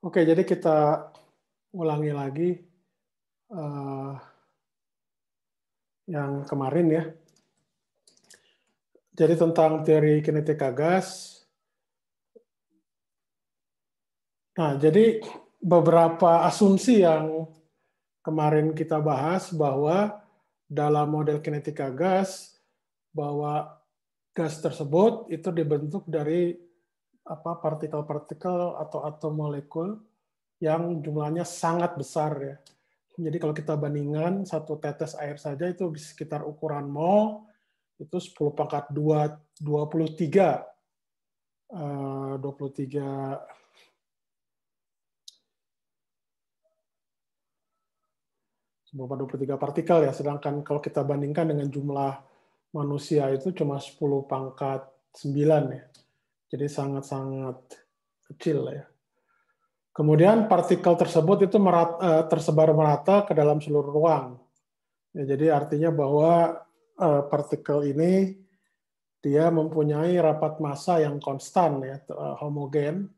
Oke, jadi kita ulangi lagi yang kemarin ya. Jadi tentang teori kinetika gas. Nah, jadi beberapa asumsi yang kemarin kita bahas bahwa dalam model kinetika gas, bahwa gas tersebut itu dibentuk dari partikel-partikel atau atom molekul yang jumlahnya sangat besar ya. Jadi kalau kita bandingkan satu tetes air saja itu sekitar ukuran mol itu 10 pangkat 23 partikel ya, sedangkan kalau kita bandingkan dengan jumlah manusia itu cuma 10 pangkat 9 ya. Jadi sangat-sangat kecil ya. Kemudian partikel tersebut itu tersebar merata ke dalam seluruh ruang. Ya, jadi artinya bahwa partikel ini dia mempunyai rapat massa yang konstan ya, homogen.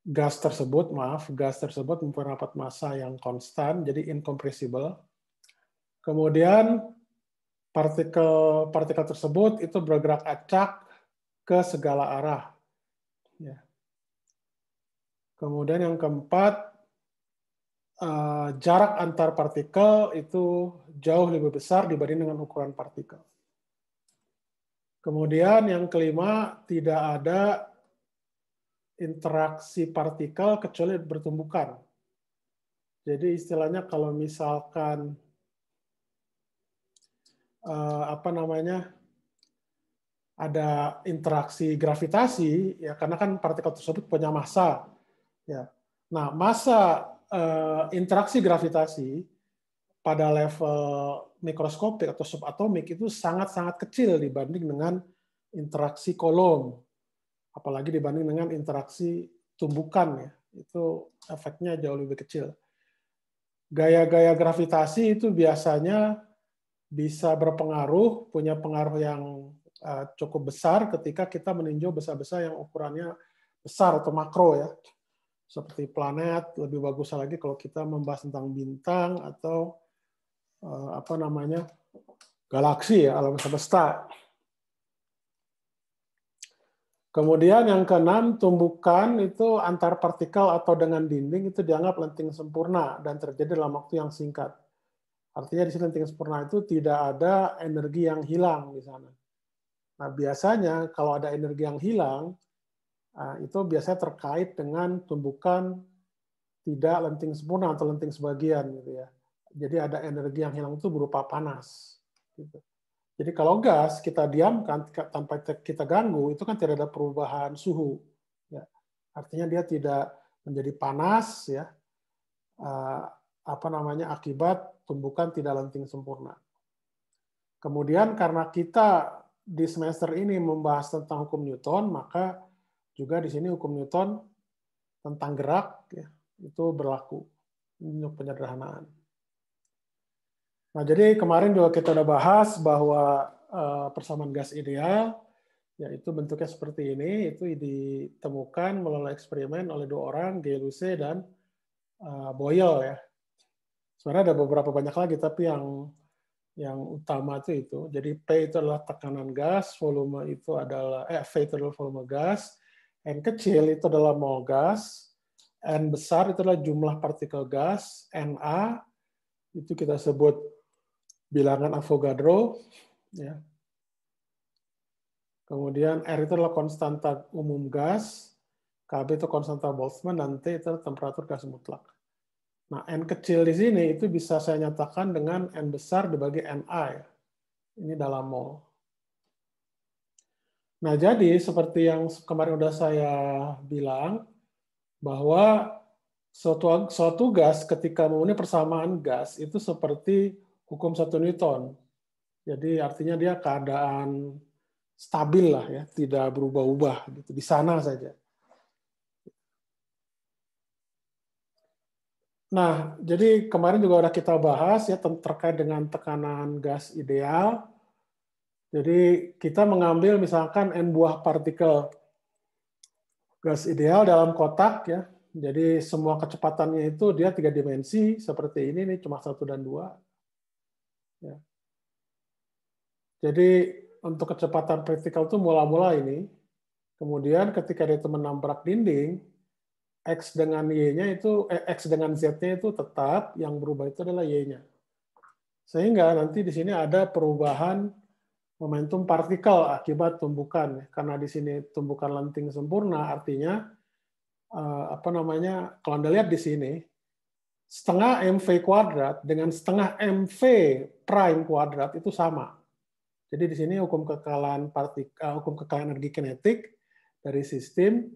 Gas tersebut mempunyai rapat massa yang konstan, jadi incompressible. Kemudian partikel tersebut itu bergerak acak ke segala arah. Ya. Kemudian yang keempat, jarak antar partikel itu jauh lebih besar dibanding dengan ukuran partikel. Kemudian yang kelima, tidak ada interaksi partikel kecuali bertumbukan. Jadi istilahnya kalau misalkan ada interaksi gravitasi ya, karena kan partikel tersebut punya massa ya. Nah, massa interaksi gravitasi pada level mikroskopik atau subatomik itu sangat-sangat kecil dibanding dengan interaksi Coulomb, apalagi dibanding dengan interaksi tumbukan ya, itu efeknya jauh lebih kecil. Gaya-gaya gravitasi itu biasanya bisa berpengaruh, punya pengaruh yang cukup besar ketika kita meninjau besa-besa yang ukurannya besar atau makro ya, seperti planet. Lebih bagus lagi kalau kita membahas tentang bintang atau galaksi ya, alam semesta. Kemudian yang keenam, tumbukan itu antar partikel atau dengan dinding itu dianggap lenting sempurna dan terjadi dalam waktu yang singkat. Artinya di sini lenting sempurna itu tidak ada energi yang hilang di sana. Nah, biasanya kalau ada energi yang hilang, itu biasanya terkait dengan tumbukan tidak lenting sempurna atau lenting sebagian gitu ya. Jadi ada energi yang hilang itu berupa panas. Gitu. Jadi kalau gas kita diamkan tanpa kita ganggu, itu kan tidak ada perubahan suhu. Ya. Artinya dia tidak menjadi panas ya. Akibat tumbukan tidak lenting sempurna. Kemudian karena kita di semester ini membahas tentang hukum Newton, maka juga di sini hukum Newton tentang gerak ya, itu berlaku untuk penyederhanaan. Nah, jadi kemarin juga kita udah bahas bahwa persamaan gas ideal yaitu bentuknya seperti ini, itu ditemukan melalui eksperimen oleh dua orang, Gay-Lussac dan Boyle ya. Sebenarnya ada beberapa banyak lagi, tapi yang utama itu. Jadi P itu adalah tekanan gas, volume itu adalah V itu adalah volume gas, N kecil itu adalah mol gas, N besar itu adalah jumlah partikel gas, Na itu kita sebut bilangan Avogadro, ya. Kemudian R itu adalah konstanta umum gas, Kb itu konstanta Boltzmann, dan T itu temperatur gas mutlak. Nah, N kecil di sini itu bisa saya nyatakan dengan N besar dibagi Na. Ya. Ini dalam mol. Nah, jadi seperti yang kemarin udah saya bilang, bahwa suatu gas ketika memenuhi persamaan gas itu seperti hukum 1 Newton. Jadi artinya dia keadaan stabil lah ya, tidak berubah-ubah gitu, di sana saja. Nah, jadi kemarin juga udah kita bahas ya terkait dengan tekanan gas ideal. Jadi kita mengambil misalkan N buah partikel gas ideal dalam kotak ya. Jadi semua kecepatannya itu dia 3 dimensi seperti ini nih, cuma 1 dan 2. Ya. Jadi untuk kecepatan praktikal itu mula-mula ini. Kemudian ketika dia itu menabrak dinding, X dengan Y-nya itu, X dengan Z-nya itu tetap, yang berubah itu adalah Y-nya. Sehingga nanti di sini ada perubahan momentum partikel akibat tumbukan. Karena di sini tumbukan lenting sempurna, artinya kalau Anda lihat di sini, setengah mv kuadrat dengan setengah mv prime kuadrat itu sama. Jadi di sini hukum kekalahan energi kinetik dari sistem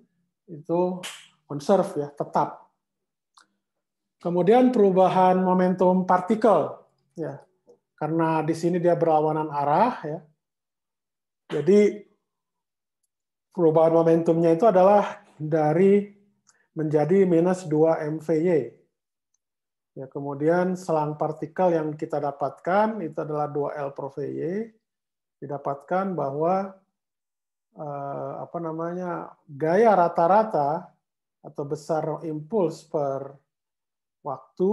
itu conserve ya, tetap. Kemudian perubahan momentum partikel ya. Karena di sini dia berlawanan arah ya. Jadi perubahan momentumnya itu adalah dari menjadi minus 2 MVY. Ya, kemudian selang partikel yang kita dapatkan itu adalah 2L per VY. Didapatkan bahwa gaya rata-rata atau besar impuls per waktu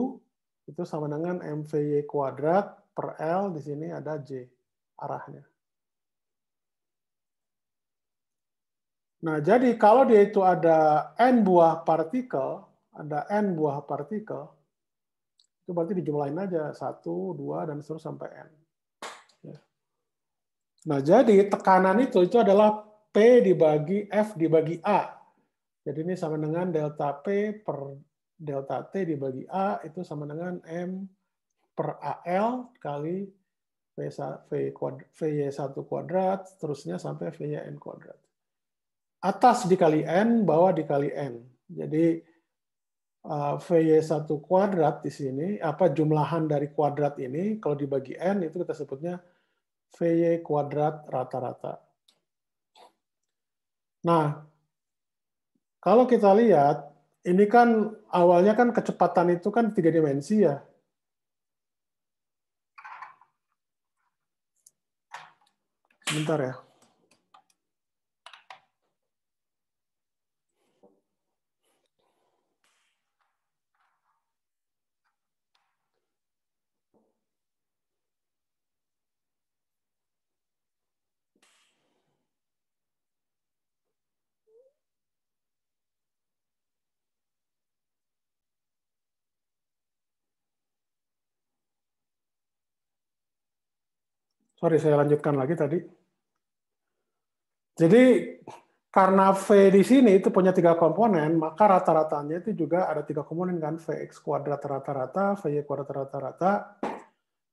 itu sama dengan MVY kuadrat per L, di sini ada J arahnya. Nah, jadi kalau dia itu ada N buah partikel, itu berarti dijumlahin aja 1, 2, dan seterusnya sampai N. Nah, jadi tekanan itu adalah P dibagi F dibagi A. Jadi ini sama dengan delta P per delta T dibagi A, itu sama dengan M per AL kali VY1 kuadrat, terusnya sampai VYN kuadrat. Atas dikali N, bawah dikali N. Jadi VY1 kuadrat di sini, jumlahan dari kuadrat ini, kalau dibagi N, itu kita sebutnya VY kuadrat rata-rata. Nah, kalau kita lihat, ini kan awalnya kan kecepatan itu kan 3 dimensi ya. Sebentar ya. Sorry, saya lanjutkan lagi tadi. Jadi karena V di sini itu punya 3 komponen, maka rata-ratanya itu juga ada 3 komponen kan, Vx kuadrat rata-rata, Vy kuadrat rata-rata,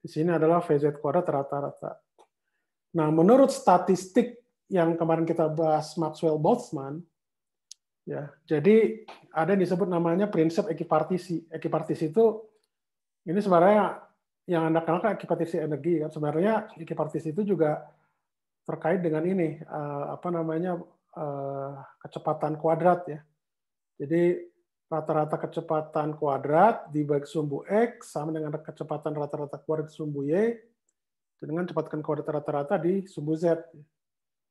di sini adalah Vz kuadrat rata-rata. Nah, menurut statistik yang kemarin kita bahas Maxwell-Boltzmann, ya, jadi ada yang disebut namanya prinsip ekipartisi. Ekipartisi itu, ini sebenarnya yang Anda kenal kan ekipartisi energi kan. Sebenarnya ekipartisi itu juga terkait dengan ini kecepatan kuadrat ya. Jadi rata-rata kecepatan kuadrat dibagi sumbu X sama dengan kecepatan rata-rata kuadrat sumbu Y dengan kecepatan kuadrat rata-rata di sumbu Z.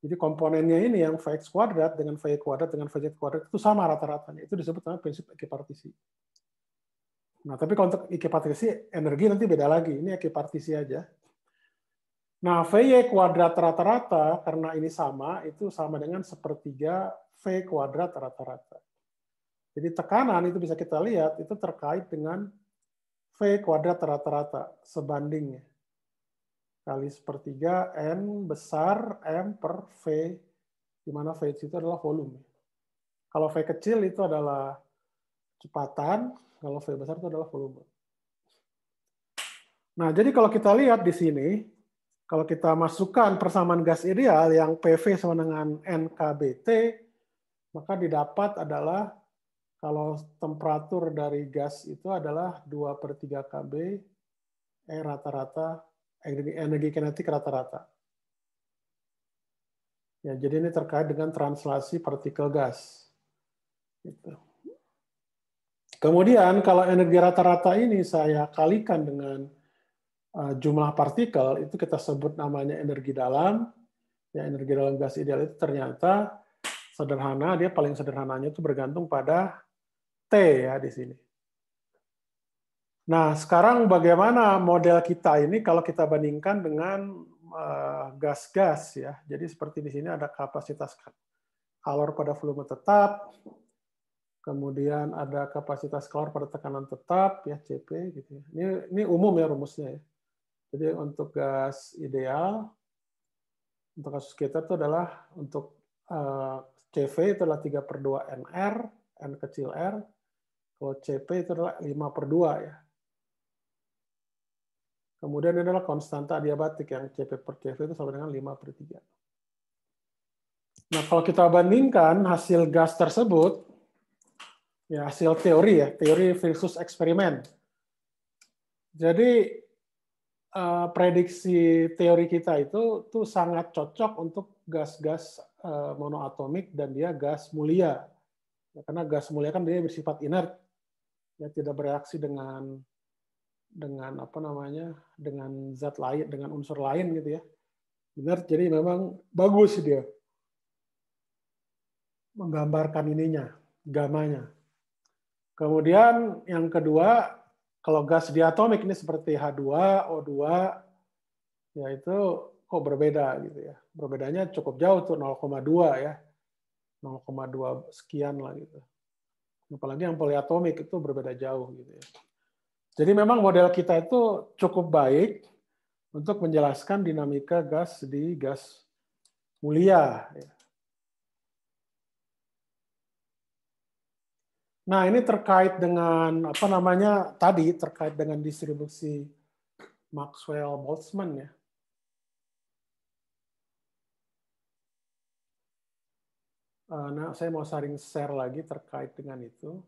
Jadi komponennya ini yang Vx kuadrat dengan Vy kuadrat dengan Vz kuadrat itu sama rata-ratanya. Itu disebut namanya prinsip ekipartisi. Nah, tapi kalau untuk ekipartisi energi nanti beda lagi. Ini ekipartisi aja. Nah, Vy kuadrat rata-rata, karena ini sama, itu sama dengan sepertiga V kuadrat rata-rata. Jadi tekanan itu bisa kita lihat, itu terkait dengan V kuadrat rata-rata, sebandingnya. Kali sepertiga N besar M per V, di mana V itu adalah volume. Kalau V kecil itu adalah kecepatan, kalau V besar itu adalah volume. Nah, jadi kalau kita lihat di sini, kalau kita masukkan persamaan gas ideal yang PV sama dengan NKBT, maka didapat adalah kalau temperatur dari gas itu adalah 2/3 KB rata-rata, energi kinetik rata-rata. Ya, jadi ini terkait dengan translasi partikel gas. Gitu. Kemudian kalau energi rata-rata ini saya kalikan dengan jumlah partikel, itu kita sebut namanya energi dalam. Ya, energi dalam gas ideal itu ternyata sederhana, dia paling sederhananya itu bergantung pada T ya di sini. Nah, sekarang bagaimana model kita ini kalau kita bandingkan dengan gas-gas ya. Jadi seperti di sini ada kapasitas kalor pada volume tetap, kemudian ada kapasitas kalor pada tekanan tetap ya CP gitu ya. Ini umum ya rumusnya ya. Jadi untuk gas ideal untuk kasus kita itu adalah untuk CV itu adalah 3/2 NR, N kecil R. Kalau CP itu adalah 5/2 ya. Kemudian ini adalah konstanta adiabatik yang CP/CV itu sama dengan 5/3. Nah, kalau kita bandingkan hasil gas tersebut, ya hasil teori ya, teori versus eksperimen. Jadi prediksi teori kita itu tuh sangat cocok untuk gas-gas monoatomik dan dia gas mulia. Ya, karena gas mulia kan dia bersifat inert, ya tidak bereaksi dengan apa namanya dengan zat lain, dengan unsur lain gitu ya. Inert, jadi memang bagus dia menggambarkan ininya, gamanya. Kemudian yang kedua, kalau gas diatomik ini seperti H2, O2, ya itu kok berbeda gitu ya. Berbedanya cukup jauh tuh 0,2 ya. 0,2 sekian lah gitu. Apalagi yang poliatomik itu berbeda jauh gitu ya. Jadi memang model kita itu cukup baik untuk menjelaskan dinamika gas di gas mulia. Nah, ini terkait dengan apa namanya tadi terkait dengan distribusi Maxwell-Boltzmann ya. Nah, saya mau sharing share lagi terkait dengan itu.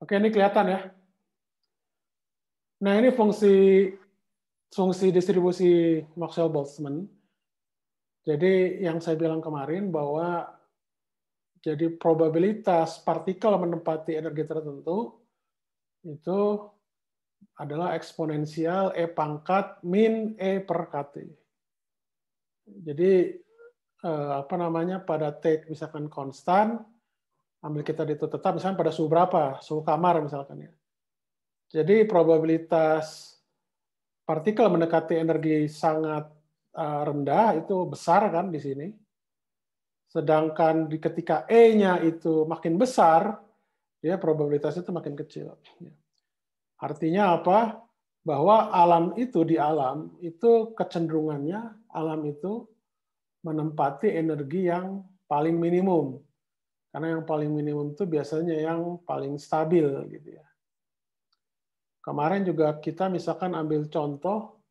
Oke, ini kelihatan ya. Nah, ini fungsi distribusi Maxwell-Boltzmann. Jadi yang saya bilang kemarin bahwa jadi probabilitas partikel menempati energi tertentu itu adalah eksponensial E pangkat min E per KT. Jadi apa namanya pada T misalkan konstan, ambil kita itu tetap misalkan pada suhu berapa, suhu kamar misalkan ya. Jadi probabilitas partikel mendekati energi sangat rendah itu besar kan di sini. Sedangkan ketika E-nya itu makin besar, dia probabilitasnya itu makin kecil. Artinya apa? Bahwa alam itu di alam itu kecenderungannya alam itu menempati energi yang paling minimum. Karena yang paling minimum itu biasanya yang paling stabil gitu ya. Kemarin juga kita misalkan ambil contoh,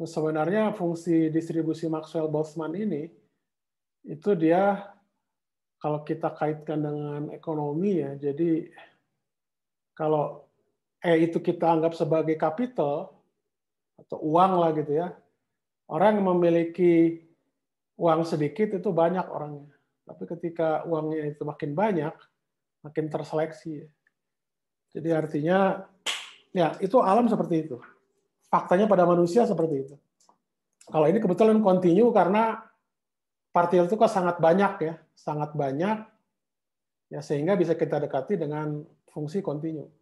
sebenarnya fungsi distribusi Maxwell-Boltzmann ini itu dia kalau kita kaitkan dengan ekonomi ya, jadi kalau itu kita anggap sebagai capital atau uang lah gitu ya, orang yang memiliki uang sedikit itu banyak orangnya. Tapi ketika uangnya itu makin banyak, makin terseleksi. Jadi artinya, ya itu alam seperti itu. Faktanya pada manusia seperti itu. Kalau ini kebetulan kontinu karena partikel itu kan sangat banyak ya, sangat banyak, ya sehingga bisa kita dekati dengan fungsi kontinu.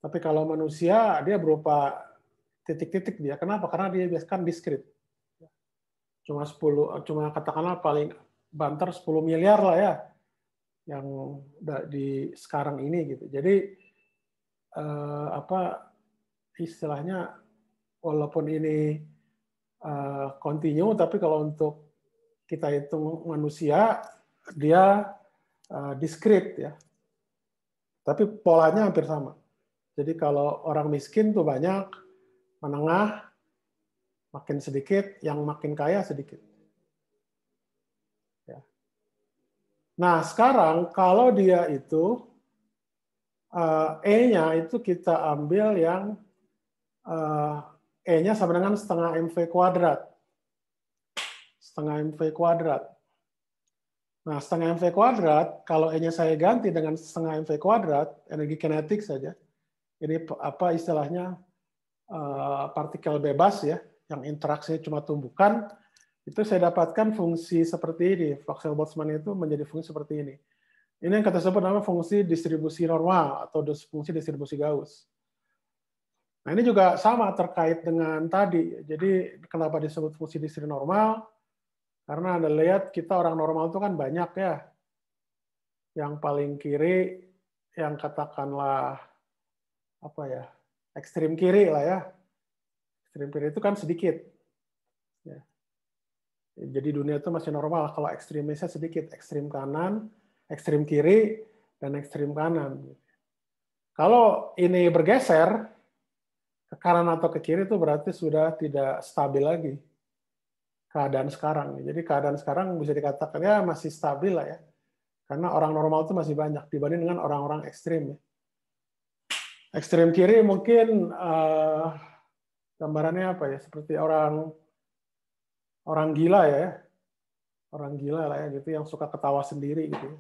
Tapi kalau manusia dia berupa titik-titik dia. Kenapa? Karena dia biasakan diskrit. Cuma katakanlah paling banter 10 miliar lah ya yang di sekarang ini gitu. Jadi apa istilahnya walaupun ini kontinu tapi kalau untuk kita hitung manusia dia diskrit ya. Tapi polanya hampir sama. Jadi kalau orang miskin tuh banyak, menengah makin sedikit, yang makin kaya sedikit. Ya. Nah sekarang kalau dia itu E-nya itu kita ambil yang E-nya sama dengan setengah mv kuadrat. Setengah mv kuadrat. Nah setengah mv kuadrat, kalau E-nya saya ganti dengan setengah mv kuadrat, energi kinetik saja. Ini apa istilahnya partikel bebas ya, yang interaksinya cuma tumbukan, itu saya dapatkan fungsi seperti ini. Fluxel-Boltzmann itu menjadi fungsi seperti ini. Ini yang kita sebut nama fungsi distribusi normal atau fungsi distribusi Gauss. Nah, ini juga sama terkait dengan tadi. Jadi kenapa disebut fungsi distribusi normal? Karena Anda lihat kita orang normal itu kan banyak ya. Yang paling kiri yang katakanlah apa ya? Ekstrim kiri lah ya. Ekstrim kiri itu kan sedikit. Ya. Jadi dunia itu masih normal kalau ekstrimnya sedikit, ekstrim kanan, ekstrim kiri, dan ekstrim kanan. Kalau ini bergeser ke kanan atau ke kiri itu berarti sudah tidak stabil lagi keadaan sekarang. Jadi keadaan sekarang bisa dikatakan ya masih stabil lah ya. Karena orang normal itu masih banyak dibanding dengan orang-orang ekstrim. Ya. Ekstrim kiri mungkin gambarannya apa ya? Seperti orang gila ya. Orang gila lah ya gitu yang suka ketawa sendiri gitu ya.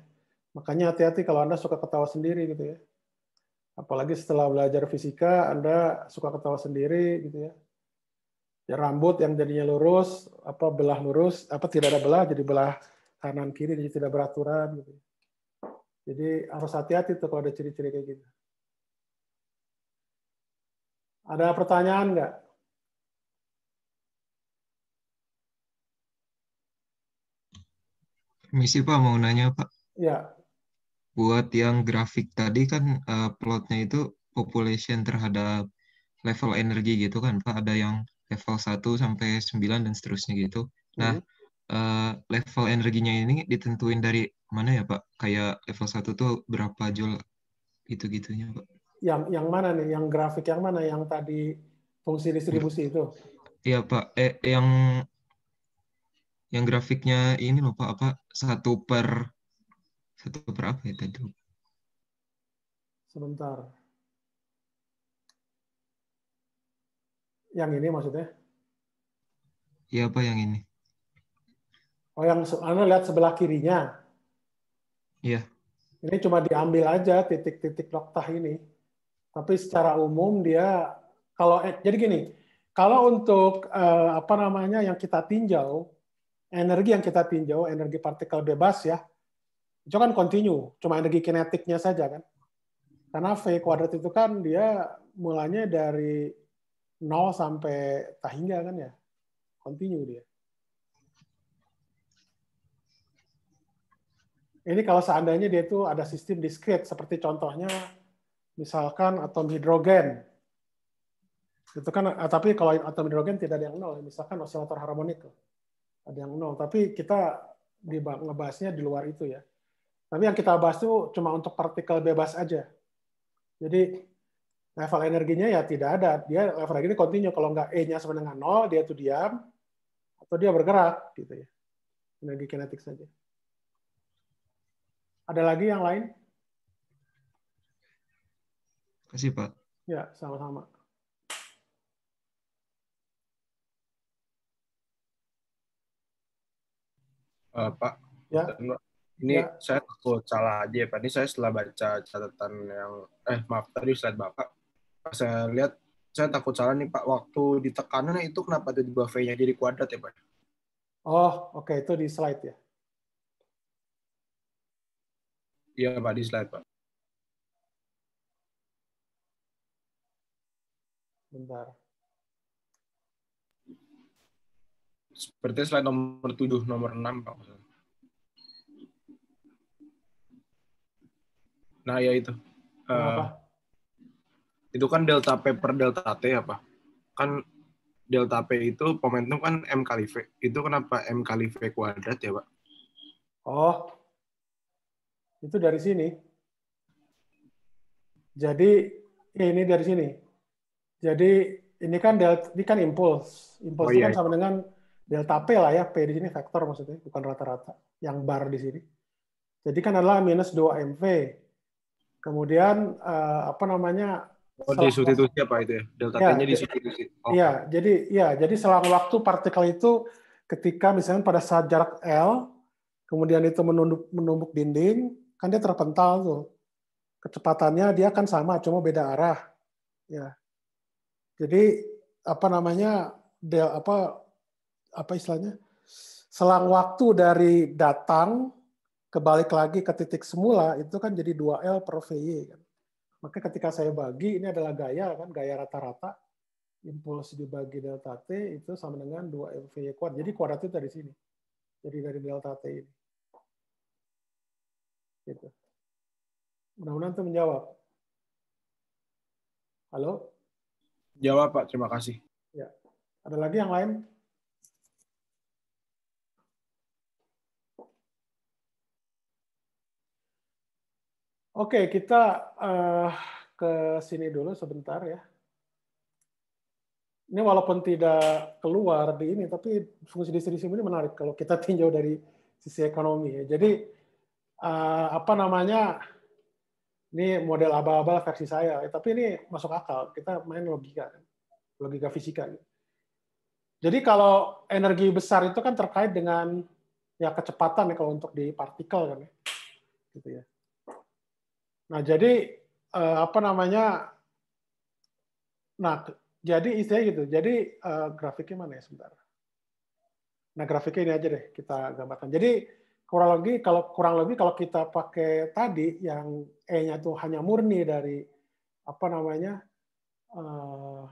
Makanya hati-hati kalau Anda suka ketawa sendiri gitu ya. Apalagi setelah belajar fisika Anda suka ketawa sendiri gitu ya. Ya, rambut yang jadinya lurus, belah lurus, tidak ada belah jadi belah kanan kiri jadi tidak beraturan gitu. Jadi harus hati-hati tuh kalau ada ciri-ciri kayak gitu. Ada pertanyaan nggak? Misi Pak, mau nanya Pak. Ya. Buat yang grafik tadi kan plotnya itu population terhadap level energi gitu kan Pak. Ada yang level 1 sampai 9 dan seterusnya gitu. Nah, level energinya ini ditentuin dari mana ya Pak? Kayak level 1 tuh berapa joule gitu-gitunya Pak? Yang mana nih? Yang grafik yang mana? Yang tadi fungsi distribusi itu? Iya Pak. Yang grafiknya ini loh Pak, apa? Satu per apa ya tadi? Sebentar. Yang ini maksudnya? Iya Pak, yang ini. Oh, yang Anda lihat sebelah kirinya. Iya. Ini cuma diambil aja titik-titik noktah ini. Tapi secara umum dia jadi gini, kalau untuk yang kita tinjau, energi yang kita tinjau, energi partikel bebas ya, itu kan kontinu, cuma energi kinetiknya saja kan. Karena V kuadrat itu kan dia mulanya dari 0 sampai tak hingga kan ya, kontinu dia. Ini kalau seandainya dia itu ada sistem diskrit, seperti contohnya misalkan atom hidrogen. Itu kan, tapi kalau atom hidrogen tidak ada yang nol, misalkan osilator harmonik ada yang nol. Tapi kita ngebahasnya di luar itu ya. Tapi yang kita bahas itu cuma untuk partikel bebas aja. Jadi level energinya ya tidak ada. Dia level energi kontinu. Kalau nggak E-nya sama dengan nol, dia itu diam atau dia bergerak gitu ya. Energi kinetik saja. Ada lagi yang lain? Kasih Pak. Ya, sama-sama. Pak, Ya. ini Ya. saya takut salah aja ya Pak. Ini saya setelah baca catatan yang, maaf tadi slide Bapak, pas saya lihat, saya takut salah nih Pak. Waktu di tekanan itu kenapa tiba-tiba V-nya jadi kuadrat ya Pak? Oh, oke, itu di slide ya. Iya Pak, di slide Pak. Bentar. Seperti slide nomor 7, nomor 6 Pak. Nah ya itu. Itu kan delta P per delta T ya Pak. Kan delta P itu momentum kan M kali V. Itu kenapa M kali V kuadrat ya Pak? Oh, itu dari sini. Jadi ini dari sini. Jadi ini kan impuls. Impuls itu kan sama dengan delta P lah ya. P di sini vektor maksudnya, bukan rata-rata. Yang bar di sini. Jadi kan adalah minus 2 MV. Kemudian disubstitusi apa itu ya? Delta T-nya disubstitusi. Iya, jadi selang waktu partikel itu ketika misalnya pada saat jarak L, kemudian itu menumbuk dinding, kan dia terpental tuh. Kecepatannya dia kan sama, cuma beda arah. Ya. Jadi apa namanya apa istilahnya? Selang waktu dari datang kebalik lagi ke titik semula itu kan jadi 2L per VY kan. Maka ketika saya bagi ini adalah gaya kan, gaya rata-rata impuls dibagi delta T itu sama dengan 2M VY kuadrat. Jadi kuadrat itu dari sini. Jadi dari delta T ini. Gitu. Mudah-mudahan itu menjawab. Halo? Jawab, Pak. Terima kasih. Ya. Ada lagi yang lain? Oke, kita ke sini dulu sebentar ya. Ini walaupun tidak keluar di ini, tapi fungsi distribusi ini menarik kalau kita tinjau dari sisi ekonomi. Ya. Jadi apa namanya? Ini model abal-abal versi saya, tapi ini masuk akal. Kita main logika fisika. Jadi kalau energi besar itu kan terkait dengan ya kecepatan ya kalau untuk di partikel kan ya, gitu ya. Nah jadi apa namanya? Nah jadi istilahnya gitu. Jadi grafiknya mana ya sebentar. Nah grafiknya ini aja deh kita gambarkan. Jadi kurang lebih kalau kita pakai tadi yang E-nya itu hanya murni dari apa namanya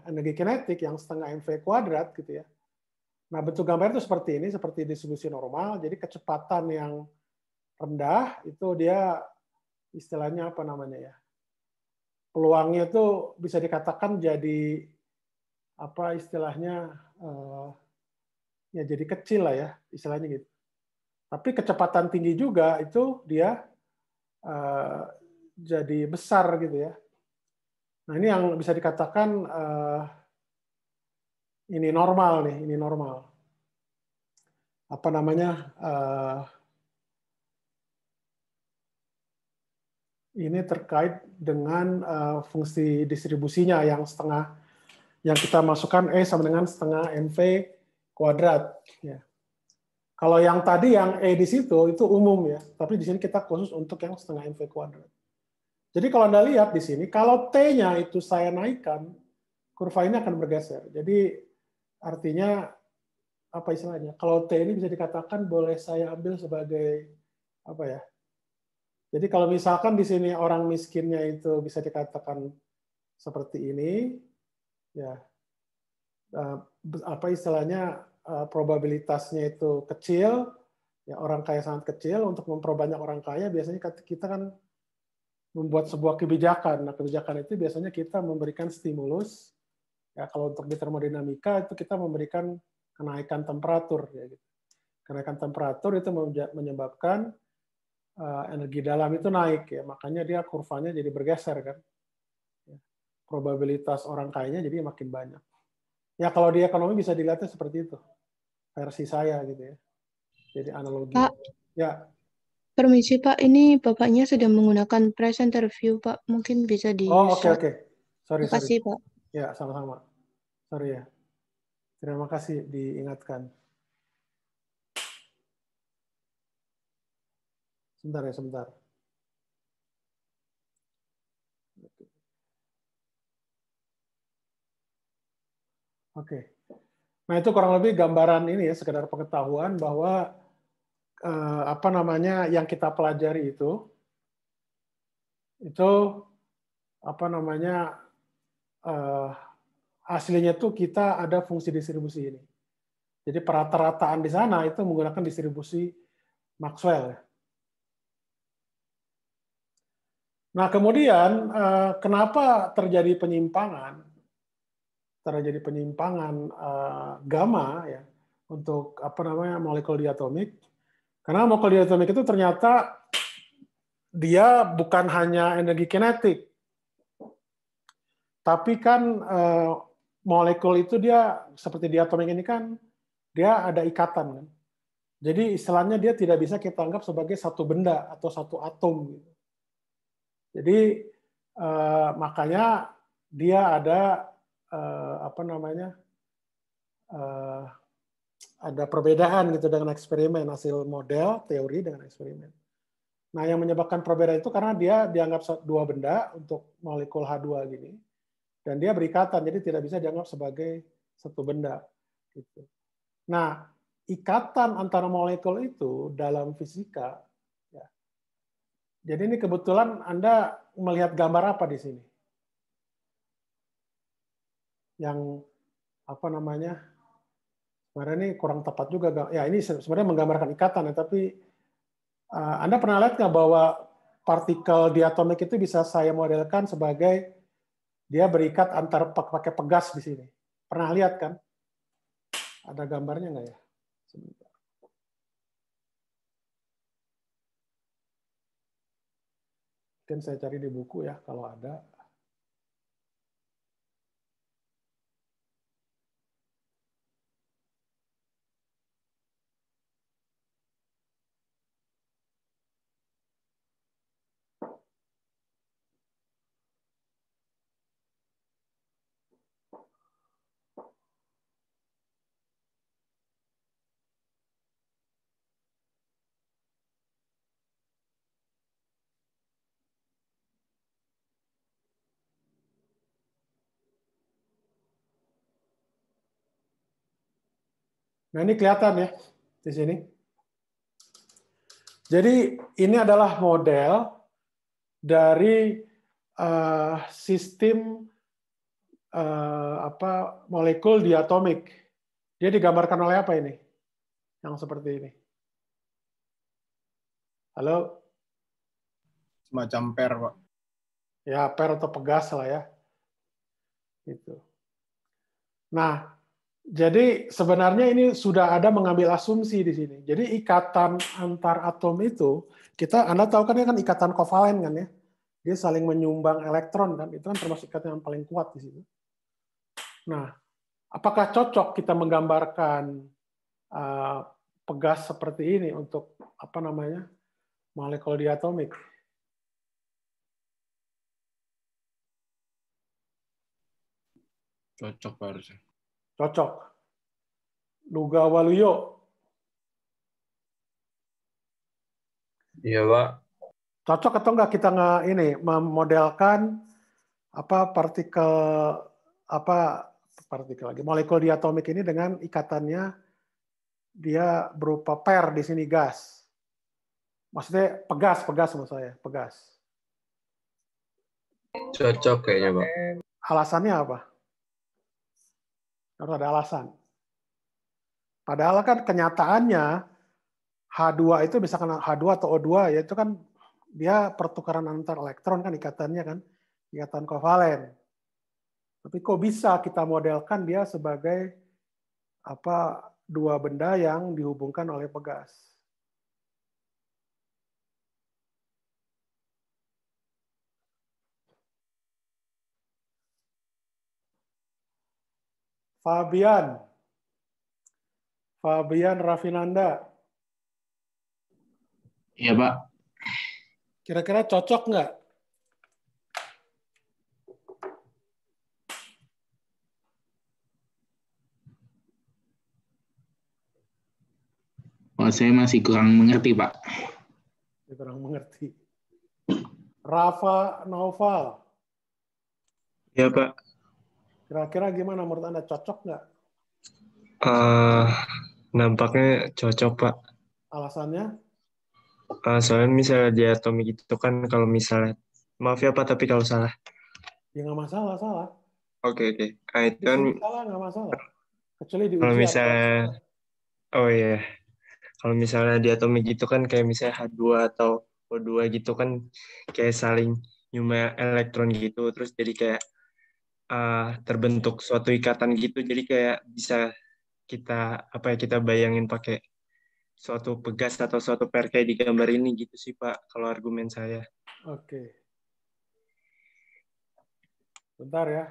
energi kinetik yang setengah mv kuadrat gitu ya. Nah bentuk gambar itu seperti ini, seperti distribusi normal. Jadi kecepatan yang rendah itu dia istilahnya apa namanya ya? Peluangnya itu bisa dikatakan jadi apa istilahnya ya jadi kecil lah ya istilahnya gitu. Tapi kecepatan tinggi juga itu dia jadi besar gitu ya. Nah ini yang bisa dikatakan ini normal nih, ini normal. Apa namanya? Ini terkait dengan fungsi distribusinya yang setengah, yang kita masukkan E sama dengan setengah mv kuadrat. Ya. Kalau yang tadi yang E di situ itu umum ya, tapi di sini kita khusus untuk yang setengah mv kuadrat. Jadi kalau Anda lihat di sini, kalau T-nya itu saya naikkan, kurva ini akan bergeser. Jadi artinya apa istilahnya? Kalau T ini bisa dikatakan boleh saya ambil sebagai apa ya? Jadi kalau misalkan di sini orang miskinnya itu bisa dikatakan seperti ini, ya apa istilahnya probabilitasnya itu kecil, ya orang kaya sangat kecil. Untuk memperbanyak orang kaya biasanya kita kan membuat sebuah kebijakan. Nah kebijakan itu biasanya kita memberikan stimulus. Ya kalau untuk di termodinamika itu kita memberikan kenaikan temperatur. Ya, gitu. Kenaikan temperatur itu menyebabkan energi dalam itu naik ya, makanya dia kurvanya jadi bergeser kan. Probabilitas orang kayanya jadi makin banyak. Ya kalau di ekonomi bisa dilihatnya seperti itu. Versi saya gitu ya. Jadi analogi. Pak, ya. Permisi Pak, ini Bapaknya sedang menggunakan presenter view Pak, mungkin bisa di Oke. Sorry. Terima kasih Pak. Ya, sama-sama. Sorry ya. Terima kasih diingatkan. Sebentar. Oke. Nah, itu kurang lebih gambaran ini ya, sekedar pengetahuan bahwa apa namanya yang kita pelajari itu apa namanya aslinya tuh kita ada fungsi distribusi ini. Jadi perata-rataan di sana itu menggunakan distribusi Maxwell. Nah, kemudian kenapa terjadi penyimpangan gamma ya untuk apa namanya molekul diatomik? Karena molekul diatomik itu ternyata dia bukan hanya energi kinetik, tapi kan molekul itu dia seperti diatomik ini kan dia ada ikatan kan. Jadi istilahnya dia tidak bisa kita anggap sebagai satu benda atau satu atom. Jadi makanya dia ada apa namanya ada perbedaan gitu dengan eksperimen, hasil model teori dengan eksperimen. Nah yang menyebabkan perbedaan itu karena dia dianggap dua benda untuk molekul H2 gini. dan dia berikatan, jadi tidak bisa dianggap sebagai satu benda. Gitu. Nah, ikatan antara molekul itu dalam fisika, ya. Jadi ini kebetulan Anda melihat gambar apa di sini? Yang apa namanya? Sebenarnya ini kurang tepat juga. Ya, ini sebenarnya menggambarkan ikatan ya, tapi Anda pernah lihat nggak bahwa partikel diatomik itu bisa saya modelkan sebagai dia berikat antar pakai pegas di sini. Pernah lihat kan? Ada gambarnya nggak ya? Sebentar. Mungkin saya cari di buku ya kalau ada. Nah, ini kelihatan ya di sini. Jadi ini adalah model dari sistem molekul diatomik. Dia digambarkan oleh apa ini? Yang seperti ini. Halo? Semacam per, Pak. Ya, per atau pegas lah ya. Gitu. Nah, jadi sebenarnya ini sudah ada mengambil asumsi di sini. Jadi ikatan antar atom itu, Anda tahu kan ini kan ikatan kovalen kan ya. Dia saling menyumbang elektron kan, itu kan termasuk ikatan yang paling kuat di situ. Nah, apakah cocok kita menggambarkan pegas seperti ini untuk apa namanya molekul diatomik? Cocok Pak, harusnya. Cocok. Nuga Waluyo. Iya, Pak. Cocok atau enggak kita ini memodelkan partikel lagi molekul diatomik ini dengan ikatannya dia berupa per di sini gas. Maksudnya pegas maksud saya, pegas. Cocok kayaknya, Pak. Alasannya apa? Harus ada alasan. Padahal kan kenyataannya H2 itu misalkan H2 atau O2 ya itu kan dia pertukaran antar elektron kan ikatannya kan, ikatan kovalen. Tapi kok bisa kita modelkan dia sebagai dua benda yang dihubungkan oleh pegas? Fabian Rafinanda. Iya, Pak. Kira-kira cocok nggak? Oh, saya masih kurang mengerti, Pak. Kurang mengerti. Rafa Naufal. Ya, Pak. Kira-kira gimana menurut Anda, cocok nggak? Nampaknya cocok, Pak. Alasannya? Soalnya misalnya diatomik itu kan kalau misalnya, maaf ya Pak, tapi kalau salah. Ya nggak masalah, salah. Oke. Itu Di kan sini salah nggak masalah. Kecuali di kalau ujian. misalnya, oh iya, kalau misalnya diatomik itu kan kayak misalnya H2 atau O2 gitu kan kayak saling nyumbang elektron gitu, terus jadi kayak terbentuk suatu ikatan gitu, jadi kayak bisa kita bayangin pakai suatu pegas atau suatu per kayak di gambar ini gitu sih Pak, kalau argumen saya. Oke. Bentar ya.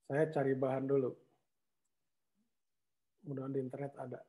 Saya cari bahan dulu. Mudah-mudahan di internet ada.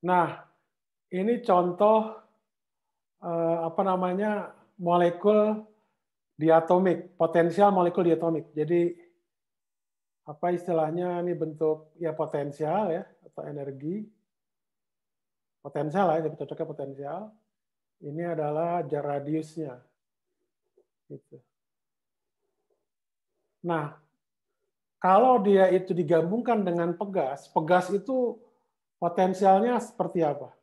Nah, ini contoh molekul diatomik, potensial molekul diatomik. Jadi apa istilahnya ini bentuk ya potensial ya atau energi. Potensial lah, jadi cocoknya potensial. Ini adalah jar radiusnya. Gitu. Nah, kalau dia itu digabungkan dengan pegas, pegas itu potensialnya seperti apa?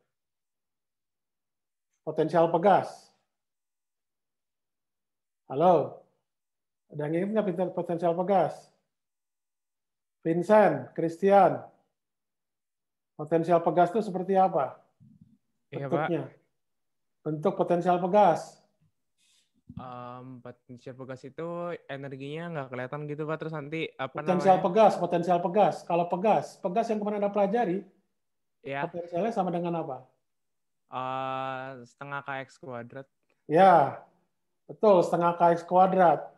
Potensial pegas. Halo? Ada yang ingat nggak potensial pegas? Vincent, Christian. Potensial pegas itu seperti apa? Iya, Pak. Bentuknya. Bentuk potensial pegas. Potensial pegas itu energinya nggak kelihatan gitu, Pak. Terus nanti apa Potensial namanya? pegas, potensial pegas. Kalau pegas yang kemarin Anda pelajari, Ya, potensialnya sama dengan apa? setengah kx kuadrat. Ya, betul, setengah kx kuadrat.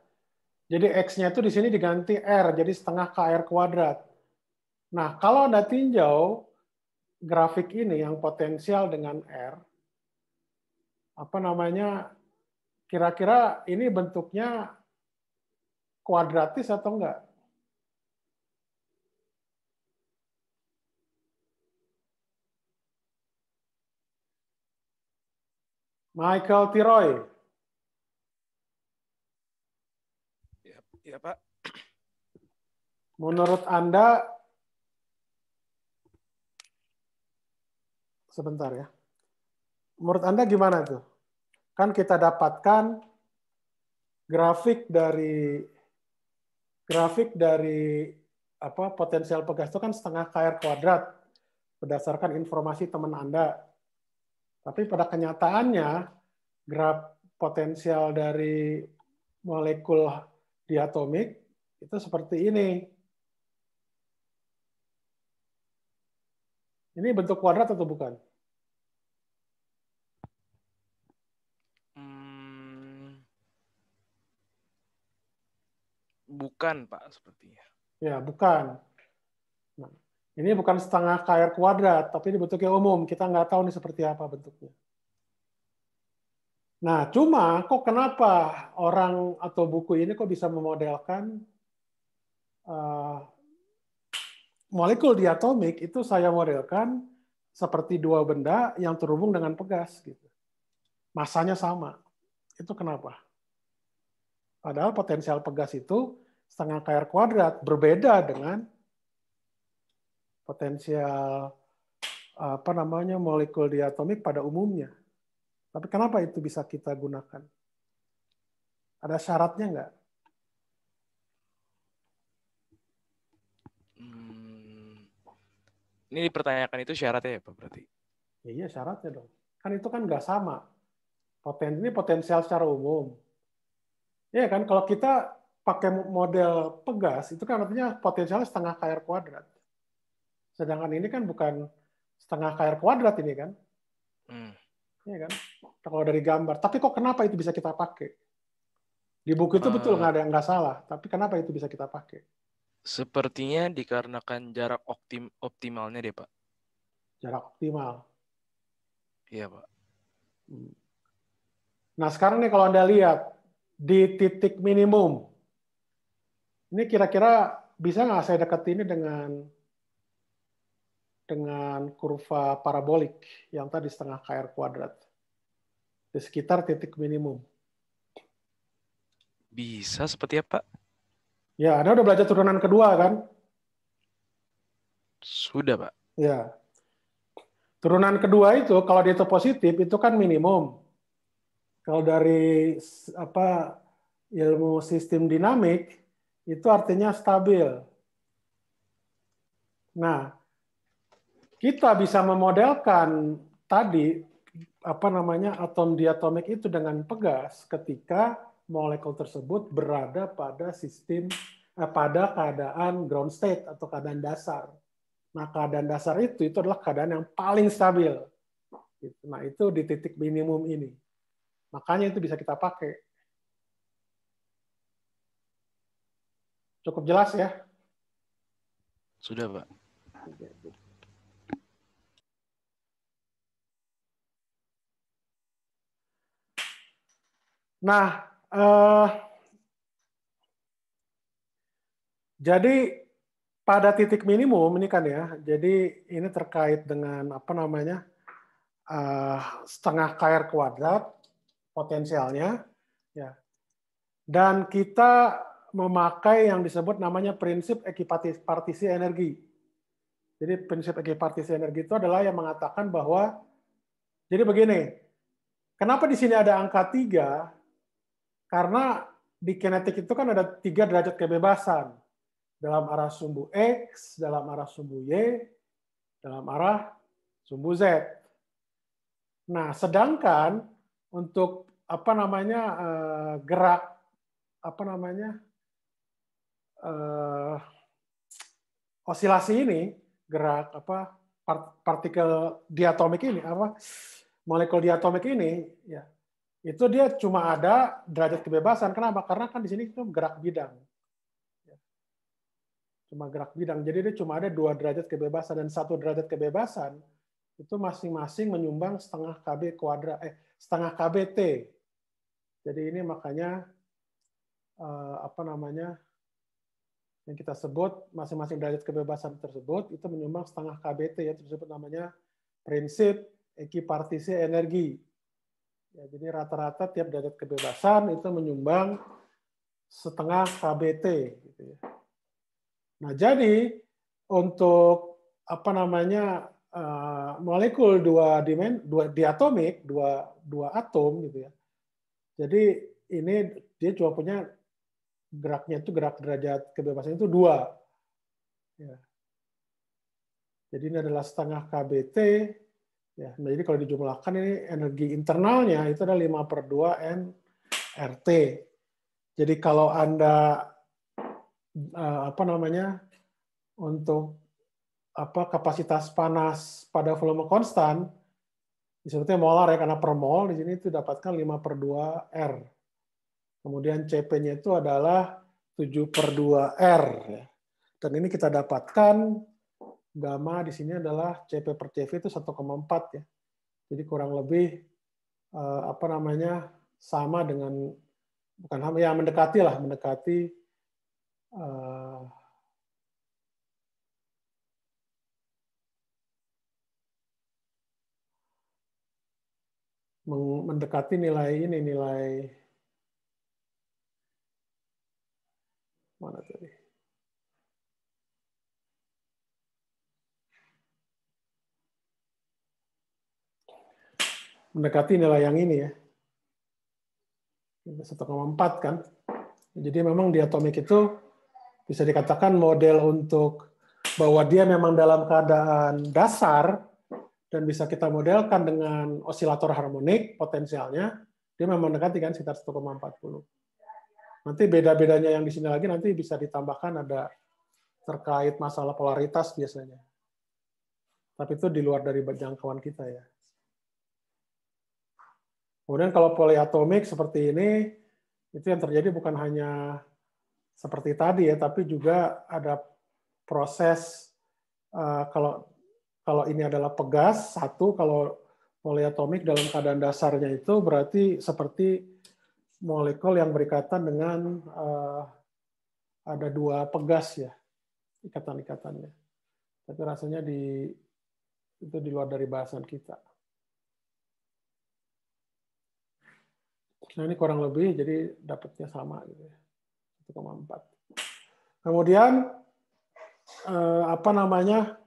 Jadi X-nya itu di sini diganti R, jadi setengah KR kuadrat. Nah, kalau Anda tinjau grafik ini yang potensial dengan R, apa namanya, kira-kira ini bentuknya kuadratis atau enggak? Michael Tiroy. Ya, Pak. Menurut Anda, sebentar ya. Menurut Anda gimana tuh? Kan kita dapatkan grafik dari potensial pegas itu kan setengah KR kuadrat berdasarkan informasi teman Anda. Tapi pada kenyataannya graf potensial dari molekul diatomik itu seperti ini. Ini bentuk kuadrat atau bukan? Bukan, Pak, sepertinya. Ya, bukan. Nah, ini bukan setengah KR kuadrat, tapi ini bentuknya umum. Kita nggak tahu nih seperti apa bentuknya. Nah, cuma kok kenapa orang atau buku ini kok bisa memodelkan molekul diatomik itu saya modelkan seperti dua benda yang terhubung dengan pegas gitu. Masanya sama. Itu kenapa? Padahal potensial pegas itu setengah KR kuadrat, berbeda dengan potensial molekul diatomik pada umumnya. Tapi kenapa itu bisa kita gunakan? Ada syaratnya nggak? Ini dipertanyakan itu syaratnya ya, Pak, berarti? Ya, iya syaratnya dong. Kan itu kan nggak sama. Ini potensial secara umum. Ya kan, kalau kita pakai model pegas, itu kan artinya potensialnya setengah KR kuadrat. Sedangkan ini kan bukan setengah KR kuadrat ini kan. Ya kan? Kalau dari gambar. Tapi kok kenapa itu bisa kita pakai? Di buku itu betul nggak ada yang nggak salah. Tapi kenapa itu bisa kita pakai? Sepertinya dikarenakan jarak optimalnya deh, Pak. Jarak optimal. Iya, Pak. Nah sekarang nih kalau Anda lihat di titik minimum, ini kira-kira bisa nggak saya dekat ini dengan kurva parabolik yang tadi setengah KR kuadrat di sekitar titik minimum. Bisa seperti apa? Ya, Anda udah belajar turunan kedua kan? Sudah, Pak. Ya. Turunan kedua itu kalau dia itu positif itu kan minimum. Kalau dari ilmu sistem dinamik itu artinya stabil. Nah, kita bisa memodelkan tadi atom diatomik itu dengan pegas ketika molekul tersebut berada pada pada keadaan ground state atau keadaan dasar. Nah, keadaan dasar itu adalah keadaan yang paling stabil. Nah, itu di titik minimum ini. Makanya itu bisa kita pakai. Cukup jelas ya? Sudah, Pak. Nah, jadi pada titik minimum ini kan ya, jadi ini terkait dengan apa namanya setengah KR kuadrat potensialnya, ya. Dan kita memakai yang disebut namanya prinsip ekipartisi energi. Jadi prinsip ekipartisi energi itu adalah yang mengatakan bahwa, jadi begini, kenapa di sini ada angka 3? Karena di kinetik itu kan ada 3 derajat kebebasan. Dalam arah sumbu X, dalam arah sumbu Y, dalam arah sumbu Z. Nah, sedangkan untuk apa namanya gerak apa namanya osilasi ini, gerak apa partikel diatomik ini apa molekul diatomik ini, ya itu dia cuma ada derajat kebebasan. Kenapa? Karena kan di sini itu gerak bidang. Cuma gerak bidang. Jadi dia cuma ada 2 derajat kebebasan, dan 1 derajat kebebasan itu masing-masing menyumbang setengah KB kuadrat, setengah KBT. Jadi ini makanya apa namanya yang kita sebut masing-masing derajat kebebasan tersebut itu menyumbang setengah KBT, yang tersebut namanya prinsip ekipartisi energi. Ya, jadi rata-rata tiap derajat kebebasan itu menyumbang setengah KBT. Gitu ya. Nah, jadi untuk apa namanya molekul dua diatomik, dua atom gitu ya. Jadi ini dia cuma punya geraknya itu gerak derajat kebebasan itu 2. Ya. Jadi ini adalah setengah KBT. Ya, nah jadi kalau dijumlahkan ini energi internalnya itu adalah 5/2 nRT. Jadi kalau Anda apa namanya untuk apa kapasitas panas pada volume konstan disebutnya molar ya, karena per mol di sini itu dapatkan 5/2 R. Kemudian CP-nya itu adalah 7/2 R. Dan ini kita dapatkan gamma di sini adalah CP per CV itu 1,4 ya. Jadi kurang lebih apa namanya sama dengan, bukan ya mendekati lah, mendekati mendekati nilai ini, nilai mana tadi? Mendekati nilai yang ini ya. 1,4 kan. Jadi memang diatomik itu bisa dikatakan model untuk bahwa dia memang dalam keadaan dasar dan bisa kita modelkan dengan osilator harmonik potensialnya, dia memang mendekati kan sekitar 1,40. Nanti beda-bedanya yang di sini lagi nanti bisa ditambahkan ada terkait masalah polaritas biasanya. Tapi itu di luar dari jangkauan kita ya. Kemudian kalau poliatomik seperti ini, itu yang terjadi bukan hanya seperti tadi ya, tapi juga ada proses kalau ini adalah pegas, satu, kalau poliatomik dalam keadaan dasarnya itu berarti seperti molekul yang berikatan dengan ada 2 pegas ya, ikatan-ikatannya. Tapi rasanya itu di luar dari bahasan kita. Nah ini kurang lebih, jadi dapatnya sama gitu ya, 1,4. Kemudian apa namanya?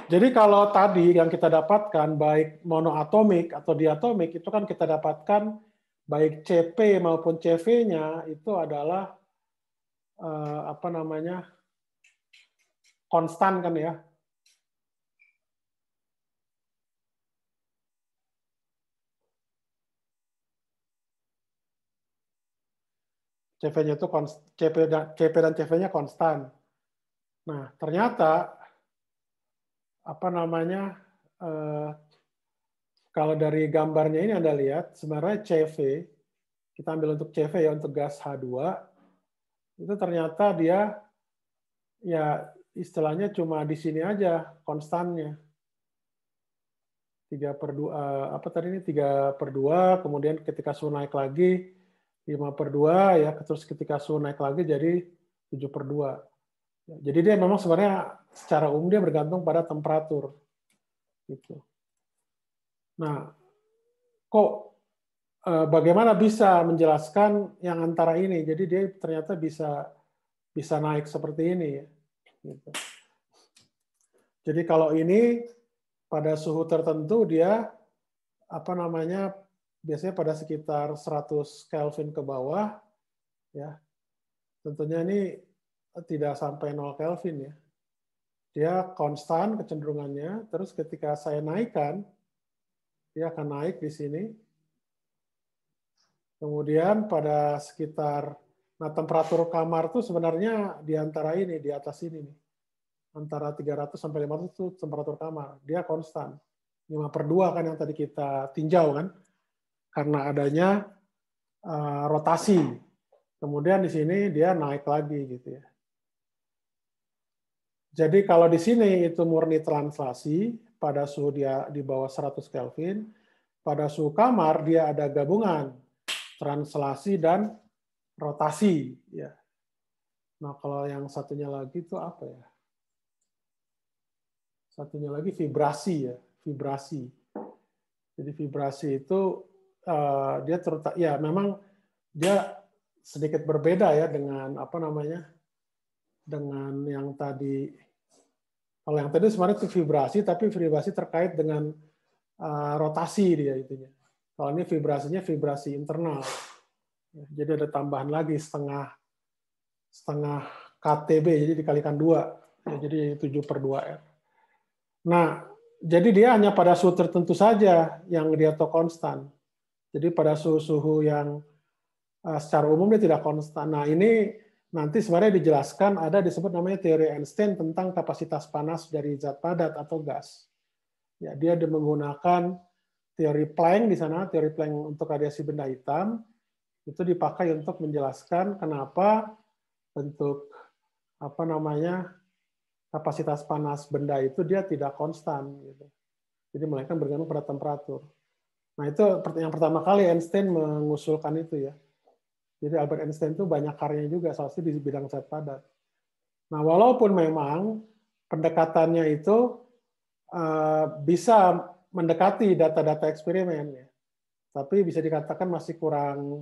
Jadi kalau tadi yang kita dapatkan baik monoatomik atau diatomik itu kan kita dapatkan baik CP maupun CV-nya itu adalah apa namanya? Konstan kan ya. CV-nya itu CP dan CV-nya konstan. Nah, ternyata apa namanya kalau dari gambarnya ini Anda lihat sebenarnya CV, kita ambil untuk CV ya, untuk gas H2 itu ternyata dia ya istilahnya cuma di sini aja konstannya. 3/2, apa tadi ini 3/2, kemudian ketika suhu naik lagi 5/2 ya, terus ketika suhu naik lagi jadi 7/2. Jadi dia memang sebenarnya secara umum dia bergantung pada temperatur. Gitu. Nah, kok bagaimana bisa menjelaskan yang antara ini? Jadi dia ternyata bisa naik seperti ini ya. Gitu. Jadi kalau ini pada suhu tertentu dia biasanya pada sekitar 100 Kelvin ke bawah ya. Tentunya ini tidak sampai 0 Kelvin ya. Dia konstan kecenderungannya, terus ketika saya naikkan dia akan naik di sini. Kemudian pada sekitar temperatur kamar tuh sebenarnya di antara ini, di atas ini nih. Antara 300 sampai 500 itu temperatur kamar. Dia konstan. 5/2 kan yang tadi kita tinjau kan. Karena adanya rotasi. Kemudian di sini dia naik lagi gitu ya. Jadi kalau di sini itu murni translasi pada suhu dia di bawah 100 Kelvin, pada suhu kamar dia ada gabungan translasi dan rotasi ya. Nah, kalau yang satunya lagi itu apa ya? Satunya lagi vibrasi ya, vibrasi. Jadi vibrasi itu dia ya memang dia sedikit berbeda ya dengan dengan yang tadi. Kalau yang tadi sebenarnya itu vibrasi, tapi vibrasi terkait dengan rotasi dia itunya. Kalau ini vibrasinya vibrasi internal. Jadi ada tambahan lagi setengah KTB, jadi dikalikan 2. Ya, jadi 7/2R. Nah, jadi dia hanya pada suhu tertentu saja yang dia konstan. Jadi pada suhu-suhu yang secara umum dia tidak konstan. Nah, ini nanti sebenarnya dijelaskan ada disebut namanya teori Einstein tentang kapasitas panas dari zat padat atau gas. Ya, dia menggunakan teori Planck di sana, teori Planck untuk radiasi benda hitam itu dipakai untuk menjelaskan kenapa bentuk kapasitas panas benda itu dia tidak konstan gitu. Jadi melainkan bergantung pada temperatur. Nah, itu yang pertama kali Einstein mengusulkan itu ya. Jadi Albert Einstein itu banyak karyanya juga, salah satu di bidang zat padat. Nah, walaupun memang pendekatannya itu bisa mendekati data-data eksperimen, ya, tapi bisa dikatakan masih kurang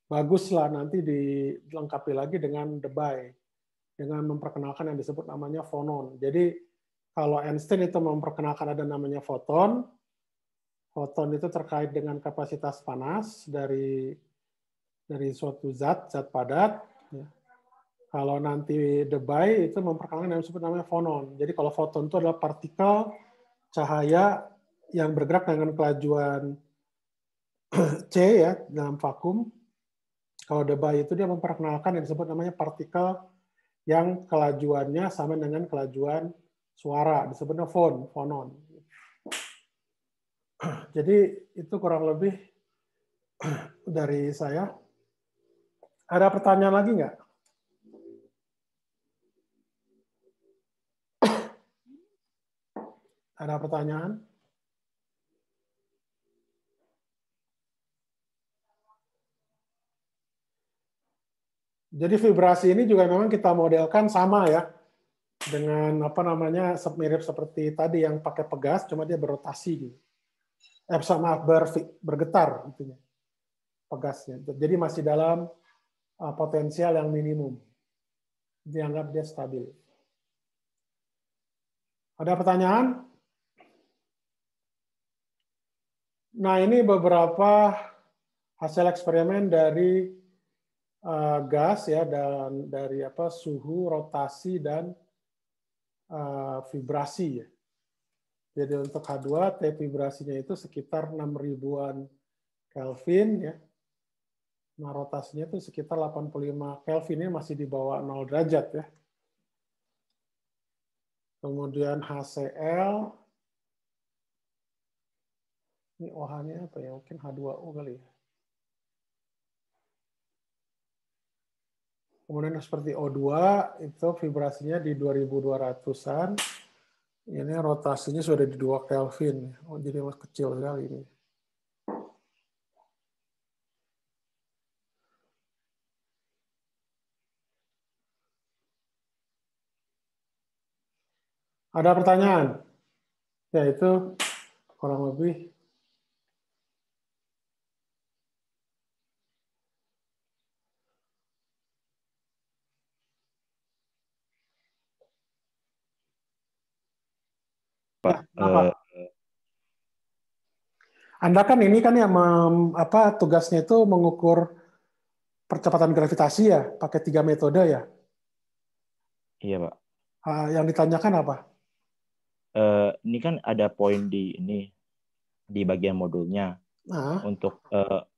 bagus lah, nanti dilengkapi lagi dengan Debye, dengan memperkenalkan yang disebut namanya fonon. Jadi kalau Einstein itu memperkenalkan ada namanya foton, foton itu terkait dengan kapasitas panas dari suatu zat padat. Ya. Kalau nanti Debye itu memperkenalkan yang disebut namanya fonon. Jadi kalau foton itu adalah partikel cahaya yang bergerak dengan kelajuan C ya dalam vakum. Kalau Debye itu dia memperkenalkan yang disebut namanya partikel yang kelajuannya sama dengan kelajuan suara, disebutnya fonon. Jadi itu kurang lebih dari saya. Ada pertanyaan lagi nggak? Ada pertanyaan? Jadi vibrasi ini juga memang kita modelkan sama ya dengan mirip seperti tadi yang pakai pegas, cuma dia berotasi gitu. Bergetar gitu. Pegasnya. Jadi masih dalam potensial yang minimum. Dianggap dia stabil. Ada pertanyaan? Nah, ini beberapa hasil eksperimen dari gas ya, dan dari suhu, rotasi, dan vibrasi ya. Jadi untuk H2 T vibrasinya itu sekitar 6.000-an Kelvin ya. Nah, rotasinya itu sekitar 85 Kelvin, ini masih di bawah 0 derajat ya. Kemudian HCl, ini OH-nya apa ya? Mungkin H2O kali ya. Kemudian seperti O2 itu vibrasinya di 2200-an. Ini rotasinya sudah di 2 Kelvin. Oh, jadi masih kecil sekali ini. Ada pertanyaan? Ya, itu kurang lebih. Pak, Ya, Anda kan ini kan yang tugasnya itu mengukur percepatan gravitasi ya, pakai 3 metode ya. iya Pak. Yang ditanyakan apa? Ini kan ada poin di bagian modulnya Nah, untuk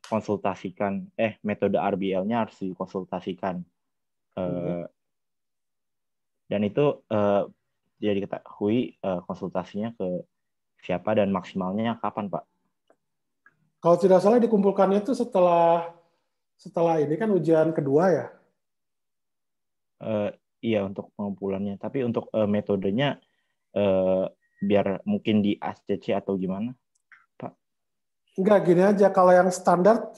konsultasikan metode RBL-nya harus dikonsultasikan. Dan itu tidak diketahui konsultasinya ke siapa dan maksimalnya kapan, Pak? kalau tidak salah dikumpulkannya itu setelah ini kan ujian kedua ya. Iya, untuk pengumpulannya. Tapi untuk metodenya biar mungkin di ACC atau gimana, Pak? Enggak, gini aja. Kalau yang standar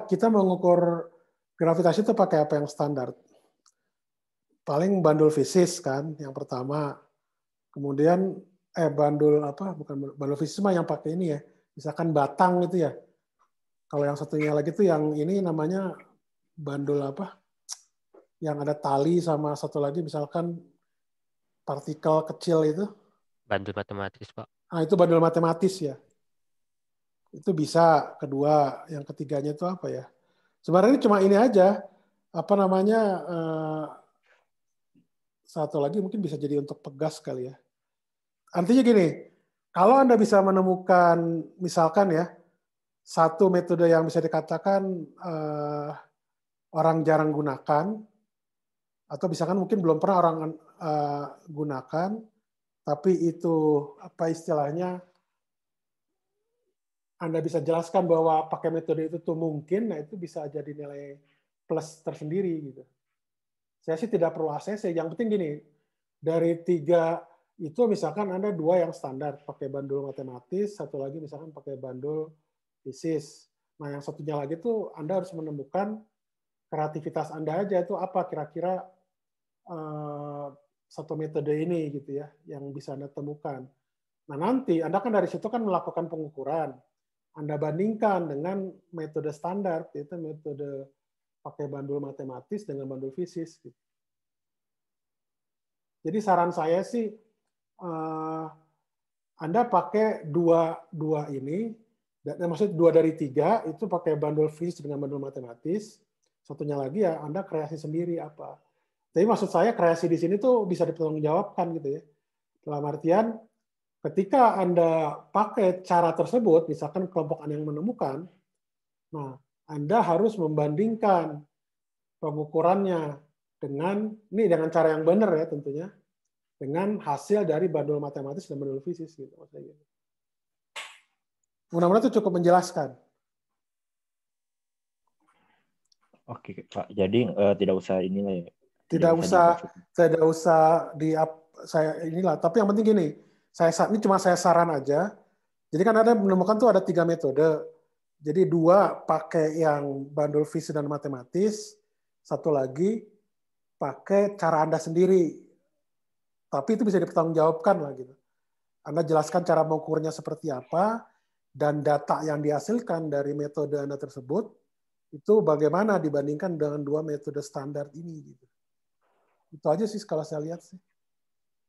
kita mengukur gravitasi itu pakai apa yang standar? Paling bandul fisis kan, yang pertama. Kemudian bandul fisis mah yang pakai ini ya. Misalkan batang itu ya. Kalau yang satunya lagi tuh yang ini namanya bandul apa? Yang ada tali sama satu lagi misalkan partikel kecil itu. Bandul matematis, Pak. Nah, itu bandul matematis ya. Itu bisa. Kedua, yang ketiganya itu apa ya? Sebenarnya cuma ini aja. Satu lagi mungkin bisa jadi untuk pegas kali ya. Artinya gini, kalau Anda bisa menemukan misalkan ya, satu metode yang bisa dikatakan orang jarang gunakan, atau misalkan mungkin belum pernah orang gunakan, tapi itu apa istilahnya, Anda bisa jelaskan bahwa pakai metode itu tuh mungkin, nah itu bisa jadi nilai plus tersendiri gitu. Saya sih tidak perlu ACC, yang penting gini, dari 3 itu misalkan Anda 2 yang standar, pakai bandul matematis, satu lagi misalkan pakai bandul fisis. Nah yang satunya lagi tuh Anda harus menemukan kreativitas Anda aja, itu apa kira-kira satu metode ini gitu ya, yang bisa Anda temukan. Nah nanti Anda kan dari situ kan melakukan pengukuran, Anda bandingkan dengan metode standar, yaitu metode pakai bandul matematis dengan bandul fisis. Jadi saran saya sih, Anda pakai dua ini, maksudnya 2 dari 3 itu pakai bandul fisis dengan bandul matematis. Satunya lagi ya Anda kreasi sendiri apa. Tapi maksud saya kreasi di sini tuh bisa dipertanggungjawabkan gitu ya. Dalam artian ketika Anda pakai cara tersebut, misalkan kelompok Anda yang menemukan, nah Anda harus membandingkan pengukurannya dengan cara yang benar ya tentunya, dengan hasil dari bandul matematis dan bandul fisis gitu maksudnya. Mudah-mudahan itu cukup menjelaskan. Oke, Pak. Jadi tidak usah inilah ya. Tidak usah saya inilah. Tapi yang penting gini, ini cuma saya saran aja. Jadi kan ada menemukan tuh ada 3 metode. Jadi 2 pakai yang bandul fisis dan matematis, satu lagi pakai cara Anda sendiri. Tapi itu bisa dipertanggungjawabkan lah gitu. Anda jelaskan cara mengukurnya seperti apa, dan data yang dihasilkan dari metode Anda tersebut, itu bagaimana dibandingkan dengan 2 metode standar ini. Gitu. Itu aja sih kalau saya lihat sih.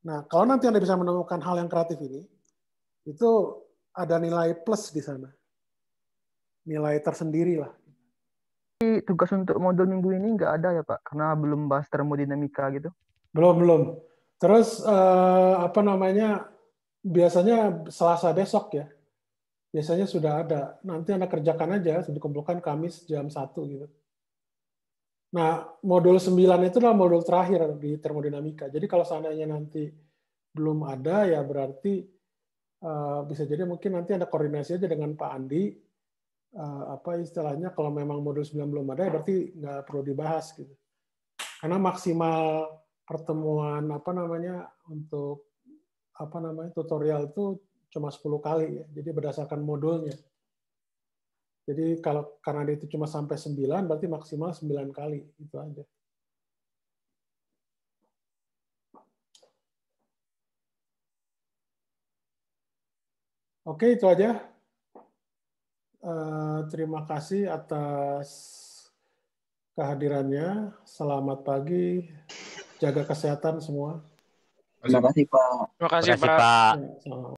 Nah, kalau nanti Anda bisa menemukan hal yang kreatif ini, itu ada nilai plus di sana. Nilai tersendiri lah. Tugas untuk modul minggu ini nggak ada ya Pak? Karena belum bahas termodinamika gitu. Belum. Terus biasanya Selasa besok ya. Biasanya sudah ada. Nanti Anda kerjakan aja, sudah dikumpulkan Kamis jam 1 gitu. Nah, modul 9 itu adalah modul terakhir di termodinamika. Jadi kalau seandainya nanti belum ada, ya berarti bisa jadi mungkin nanti ada koordinasi aja dengan Pak Andi. Istilahnya kalau memang modul 9 belum ada, ya berarti nggak perlu dibahas gitu. Karena maksimal pertemuan untuk tutorial itu cuma 10 kali ya. Jadi berdasarkan modulnya. Jadi karena dia itu cuma sampai 9, berarti maksimal 9 kali. Itu aja. Oke, itu aja. Terima kasih atas kehadirannya. Selamat pagi. Jaga kesehatan semua. Terima kasih, Pak. Terima kasih, Pak. Ya, selamat.